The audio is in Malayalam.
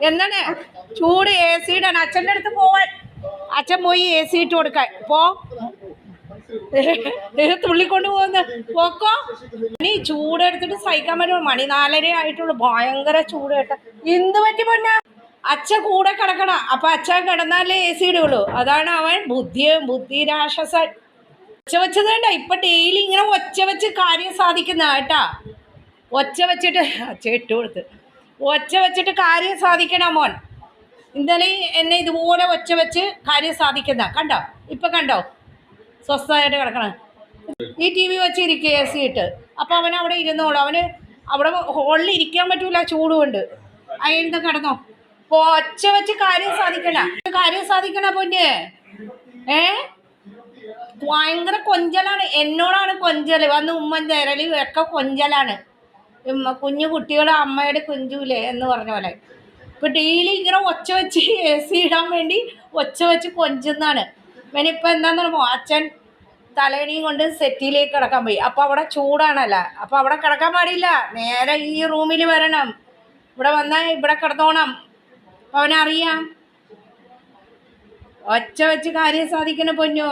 എന്താണ് ചൂട് എ സി ഇടാൻ അച്ഛൻ്റെ അടുത്ത് പോവാൻ. അച്ഛൻ പോയി എ സി ഇട്ട് കൊടുക്കാൻ. പോ തുള്ളിക്കൊണ്ട് പോകുന്ന പോക്കോ. നീ ചൂടെടുത്തിട്ട് സഹിക്കാൻ പറ്റുമോ? മണി 4:30 ആയിട്ടുള്ളൂ. ഭയങ്കര ചൂട് കേട്ട. എന്ത് പറ്റി പൊന്ന? അച്ഛൻ കൂടെ കിടക്കണം. അപ്പൊ അച്ഛൻ കിടന്നാലേ എ സി ഇടുള്ളൂ. അതാണ് അവൻ ബുദ്ധിരാക്ഷസൻ. ഒച്ച വെച്ചത് വേണ്ട. ഇപ്പൊ ഡെയിലി ഇങ്ങനെ ഒച്ച വെച്ച് കാര്യം സാധിക്കുന്ന കേട്ടാ. ഒച്ച വെച്ചിട്ട് അച്ഛ ഇട്ട് കൊടുത്ത് ഒച്ച വെച്ചിട്ട് കാര്യം സാധിക്കണം മോൻ. ഇന്നലെ എന്നെ ഇതുപോലെ ഒച്ച വെച്ച് കാര്യം സാധിക്കുന്ന കണ്ടോ? ഇപ്പൊ കണ്ടോ? സ്വസ്ഥമായിട്ട് കിടക്കണം. ഈ ടി വി വെച്ചിരിക്കുക എ സി ഇട്ട്. അപ്പം അവൻ അവിടെ ഇരുന്നോളൂ. അവന് അവിടെ ഹോളിൽ ഇരിക്കാൻ പറ്റൂല ചൂട് കൊണ്ട്. അയാളുടെ കിടന്നോ. ഒച്ച വെച്ച് കാര്യം സാധിക്കണ പൊന്നെ. ഭയങ്കര കൊഞ്ചലാണ്. എന്നോടാണ് കൊഞ്ചല്. വന്ന് ഉമ്മൻ തരളി ഒക്കെ കൊഞ്ചലാണ്. കുഞ്ഞു കുട്ടികൾ അമ്മയുടെ കുഞ്ചൂലേ എന്ന് പറഞ്ഞ പോലെ. ഇപ്പം ഡെയിലി ഇങ്ങനെ ഒച്ച വെച്ച് എ സി ഇടാൻ വേണ്ടി ഒച്ച വെച്ച് കൊഞ്ചുന്നാണ്. ഇവനിപ്പോൾ എന്താണെന്ന് പറയുമോ? അച്ഛൻ തലേണിയും കൊണ്ട് സെറ്റിലേക്ക് കിടക്കാൻ പോയി. അപ്പോൾ അവിടെ ചൂടാണല്ലോ. അപ്പോൾ അവിടെ കിടക്കാൻ പാടില്ല. നേരെ ഈ റൂമിൽ വരണം. ഇവിടെ വന്നാൽ ഇവിടെ കിടന്നോണം. അവനറിയാം. ഒച്ച വെച്ച് കാര്യം സാധിക്കുന്ന പൊന്നോ.